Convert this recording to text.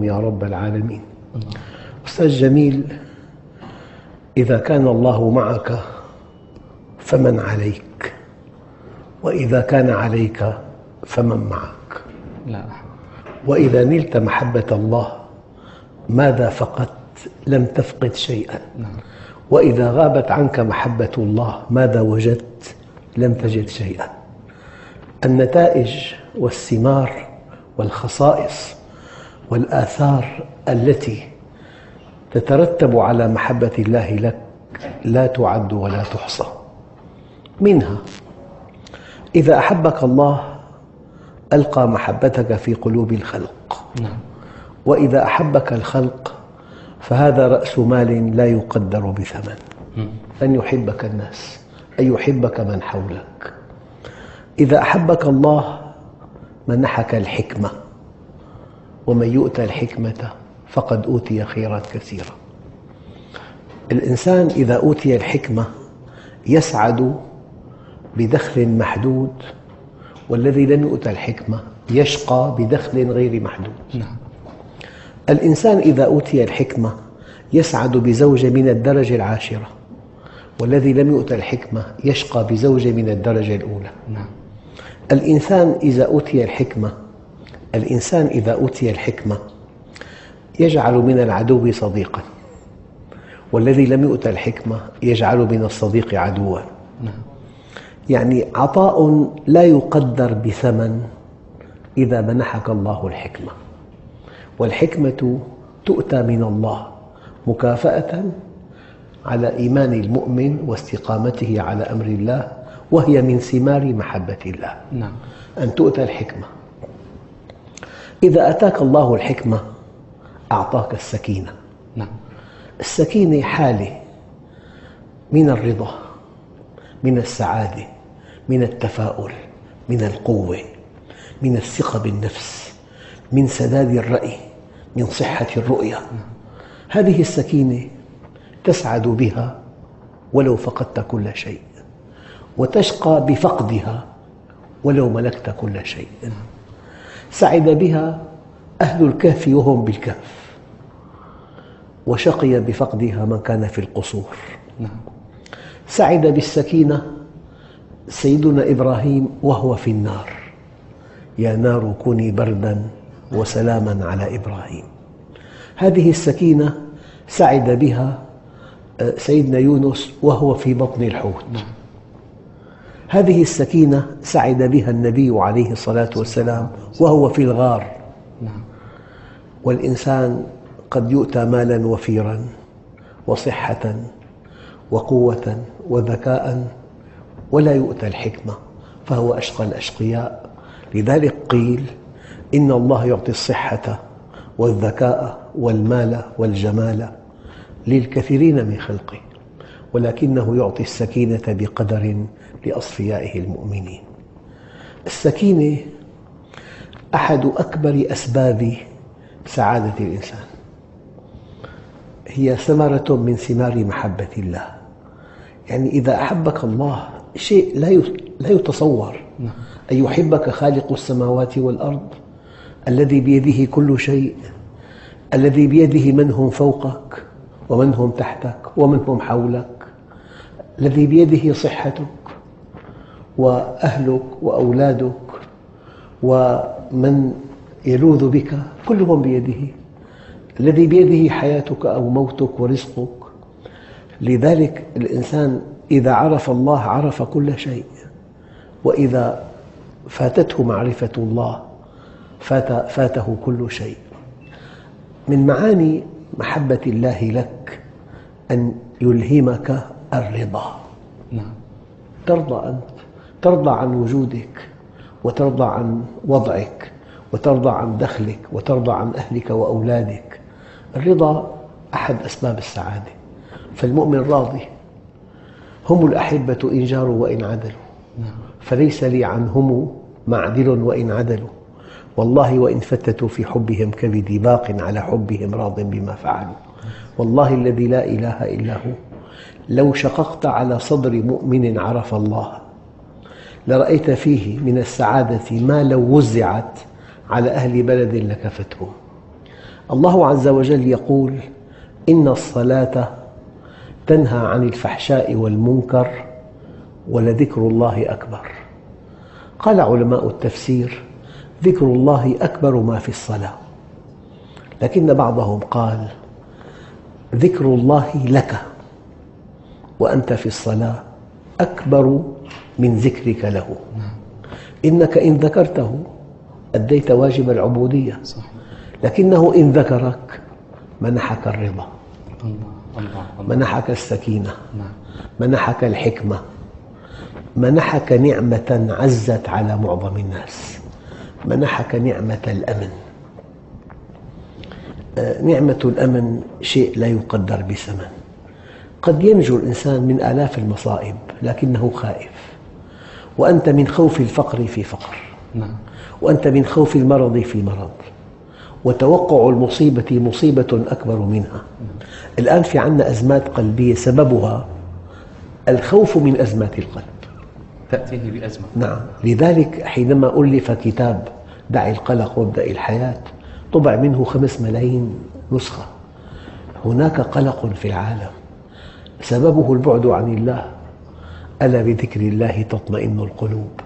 يا رب العالمين. أستاذ جميل، إذا كان الله معك فمن عليك، وإذا كان عليك فمن معك؟ لا. وإذا نلت محبة الله ماذا فقدت؟ لم تفقد شيئا. وإذا غابت عنك محبة الله ماذا وجدت؟ لم تجد شيئا. النتائج والثمار والخصائص والآثار التي تترتب على محبة الله لك لا تعد ولا تحصى. منها إذا أحبك الله ألقى محبتك في قلوب الخلق، وإذا أحبك الخلق فهذا رأس مال لا يقدر بثمن، أن يحبك الناس، أن يحبك من حولك. إذا أحبك الله منحك الحكمة، ومن يؤتى الحكمة فقد أوتي خيرا كثيرا. الإنسان إذا أوتي الحكمة يسعد بدخل محدود، والذي لم يؤت الحكمة يشقى بدخل غير محدود. الإنسان إذا أوتي الحكمة يسعد بزوجة من الدرجة العاشرة، والذي لم يؤت الحكمة يشقى بزوجة من الدرجة الأولى. الإنسان إذا أوتي الحكمة يجعل من العدو صديقاً، والذي لم يؤت الحكمة يجعل من الصديق عدواً. يعني عطاء لا يقدر بثمن إذا منحك الله الحكمة، والحكمة تؤتى من الله مكافأة على إيمان المؤمن واستقامته على أمر الله، وهي من ثمار محبة الله. أن تؤتى الحكمة. إذا أتاك الله الحكمة أعطاك السكينة. السكينة حالة من الرضا، من السعادة، من التفاؤل، من القوة، من الثقة بالنفس، من سداد الرأي، من صحة الرؤية. هذه السكينة تسعد بها ولو فقدت كل شيء، وتشقى بفقدها ولو ملكت كل شيء. سعد بها أهل الكهف وهم بالكهف، وشقي بفقدها من كان في القصور. سعد بالسكينة سيدنا إبراهيم وهو في النار، يا نار كوني برداً وسلاماً على إبراهيم. هذه السكينة سعد بها سيدنا يونس وهو في بطن الحوت. هذه السكينة سعد بها النبي عليه الصلاة والسلام وهو في الغار. والإنسان قد يؤتى مالاً وفيراً وصحة وقوة وذكاء ولا يؤتى الحكمة، فهو أشقى الأشقياء. لذلك قيل إن الله يعطي الصحة والذكاء والمال والجمال للكثيرين من خلقه، ولكنه يعطي السكينة بقدر لأصفيائه المؤمنين. السكينة أحد أكبر أسباب سعادة الإنسان، هي ثمرة من ثمار محبة الله. يعني إذا أحبك الله شيء لا يتصور، أن يحبك خالق السماوات والأرض الذي بيده كل شيء، الذي بيده من هم فوقك ومن هم تحتك ومن هم حولك، الذي بيده صحتك وأهلك وأولادك ومن يلوذ بك كلهم بيده، الذي بيده حياتك أو موتك ورزقك. لذلك الإنسان إذا عرف الله عرف كل شيء، وإذا فاتته معرفة الله فاته كل شيء. من معاني محبة الله لك أن يلهمك الرضا. ترضى عن وجودك، وترضى عن وضعك، وترضى عن دخلك، وترضى عن أهلك وأولادك. الرضا أحد أسباب السعادة. فالمؤمن راضي. هم الأحبة إن جاروا وإن عدلوا، فليس لي عنهم معدل وإن عدلوا، والله وإن فتتوا في حبهم كبدي باق على حبهم راض بما فعلوا. والله الذي لا إله إلا هو لو شققت على صدر مؤمن عرف الله لرأيت فيه من السعادة ما لو وزعت على أهل بلد لكفتهم. الله عز وجل يقول: إن الصلاة تنهى عن الفحشاء والمنكر ولذكر الله أكبر. قال علماء التفسير: ذكر الله أكبر ما في الصلاة، لكن بعضهم قال: ذكر الله لك وأنت في الصلاة أكبر من ذكرك له، إنك إن ذكرته أديت واجب العبودية، لكنه إن ذكرك منحك الرضا، منحك السكينة، منحك الحكمة، منحك نعمة عزت على معظم الناس، منحك نعمة الأمن. نعمة الأمن شيء لا يقدر بثمن. قد ينجو الإنسان من آلاف المصائب لكنه خائف، وأنت من خوف الفقر في فقر، وأنت من خوف المرض في مرض، وتوقع المصيبة مصيبة أكبر منها. الآن في عندنا أزمات قلبية سببها الخوف من أزمات القلب، تأتيه بأزمة. نعم، لذلك حينما ألف كتاب دع القلق وابدأ الحياة طبع منه 5 ملايين نسخة. هناك قلق في العالم سببه البعد عن الله، ألا بذكر الله تطمئن القلوب.